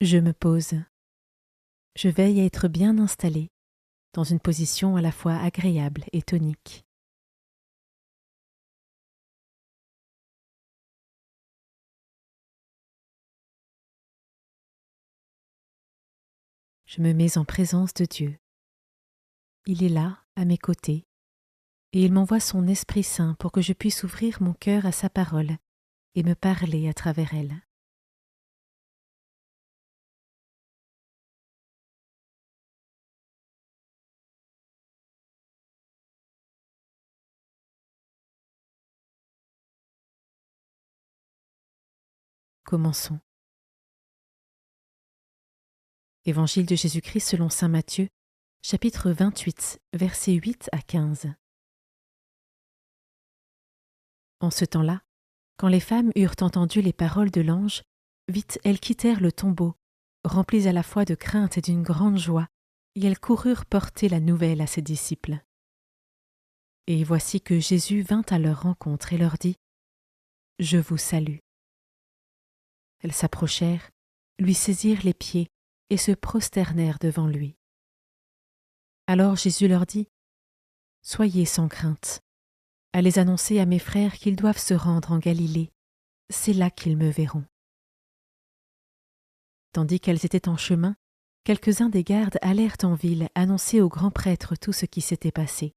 Je me pose. Je veille à être bien installée, dans une position à la fois agréable et tonique. Je me mets en présence de Dieu. Il est là, à mes côtés, et il m'envoie son Esprit Saint pour que je puisse ouvrir mon cœur à sa parole et me parler à travers elle. Commençons. Évangile de Jésus-Christ selon saint Matthieu, chapitre 28, versets 8 à 15. En ce temps-là, quand les femmes eurent entendu les paroles de l'ange, vite elles quittèrent le tombeau, remplies à la fois de crainte et d'une grande joie, et elles coururent porter la nouvelle à ses disciples. Et voici que Jésus vint à leur rencontre et leur dit : « Je vous salue. » Elles s'approchèrent, lui saisirent les pieds et se prosternèrent devant lui. Alors Jésus leur dit : « Soyez sans crainte. Allez annoncer à mes frères qu'ils doivent se rendre en Galilée. C'est là qu'ils me verront. » Tandis qu'elles étaient en chemin, quelques-uns des gardes allèrent en ville annoncer au grand prêtre tout ce qui s'était passé.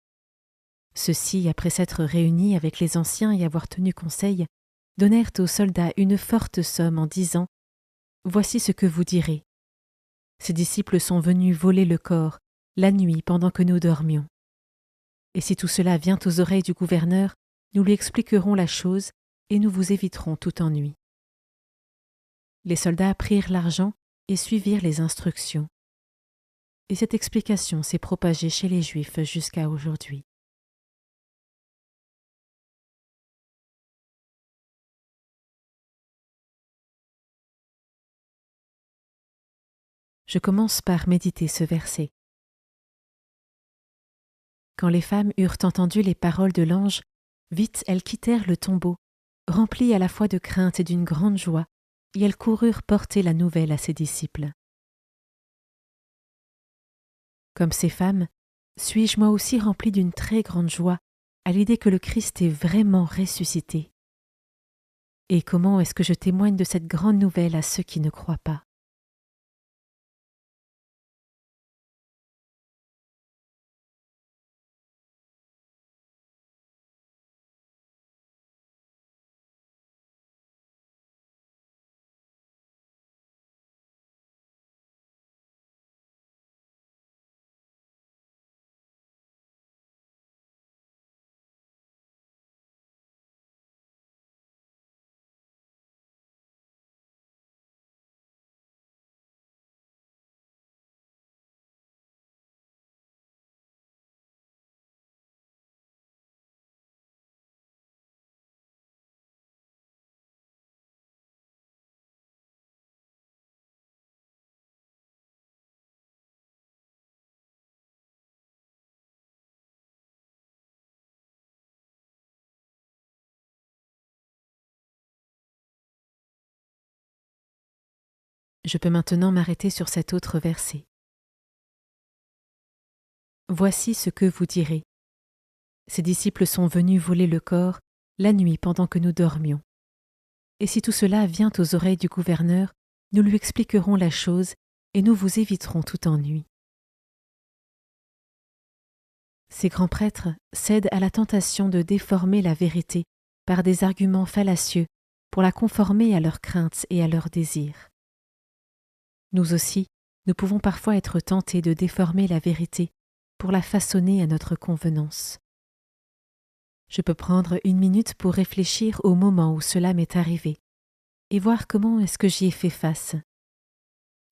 Ceux-ci, après s'être réunis avec les anciens et avoir tenu conseil, donnèrent aux soldats une forte somme en disant : « Voici ce que vous direz. Ces disciples sont venus voler le corps la nuit pendant que nous dormions. Et si tout cela vient aux oreilles du gouverneur, nous lui expliquerons la chose et nous vous éviterons tout ennui. » Les soldats prirent l'argent et suivirent les instructions. Et cette explication s'est propagée chez les Juifs jusqu'à aujourd'hui. Je commence par méditer ce verset. Quand les femmes eurent entendu les paroles de l'ange, vite elles quittèrent le tombeau, remplies à la fois de crainte et d'une grande joie, et elles coururent porter la nouvelle à ses disciples. Comme ces femmes, suis-je moi aussi remplie d'une très grande joie à l'idée que le Christ est vraiment ressuscité. Et comment est-ce que je témoigne de cette grande nouvelle à ceux qui ne croient pas ? Je peux maintenant m'arrêter sur cet autre verset. Voici ce que vous direz. Ces disciples sont venus voler le corps la nuit pendant que nous dormions. Et si tout cela vient aux oreilles du gouverneur, nous lui expliquerons la chose et nous vous éviterons tout ennui. Ces grands prêtres cèdent à la tentation de déformer la vérité par des arguments fallacieux pour la conformer à leurs craintes et à leurs désirs. Nous aussi, nous pouvons parfois être tentés de déformer la vérité pour la façonner à notre convenance. Je peux prendre une minute pour réfléchir au moment où cela m'est arrivé et voir comment est-ce que j'y ai fait face.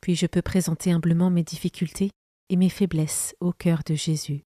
Puis je peux présenter humblement mes difficultés et mes faiblesses au cœur de Jésus.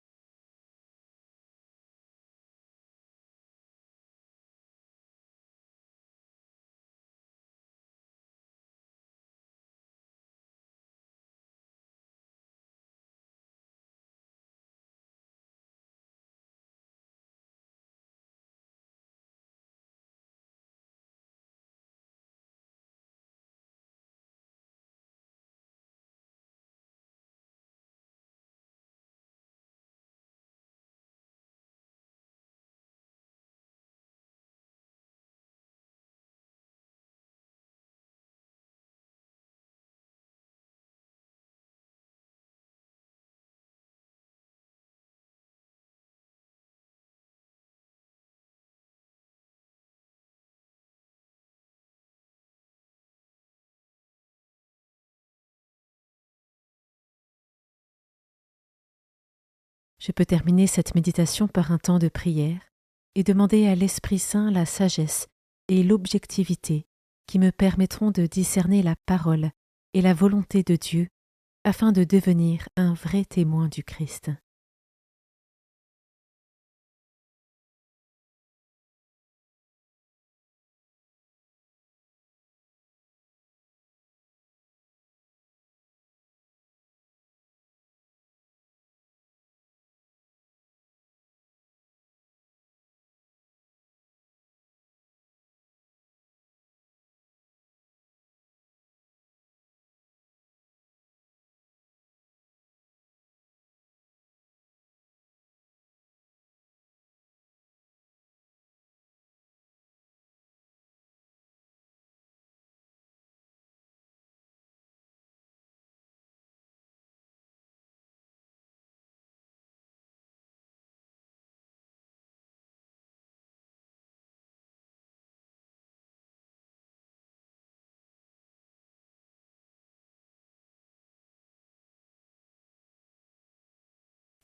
Je peux terminer cette méditation par un temps de prière et demander à l'Esprit Saint la sagesse et l'objectivité qui me permettront de discerner la parole et la volonté de Dieu afin de devenir un vrai témoin du Christ.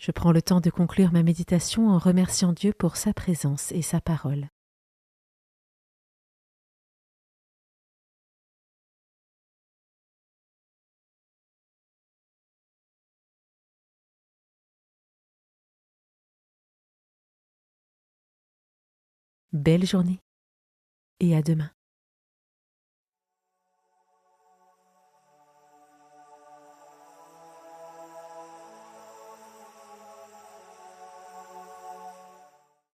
Je prends le temps de conclure ma méditation en remerciant Dieu pour sa présence et sa parole. Belle journée et à demain.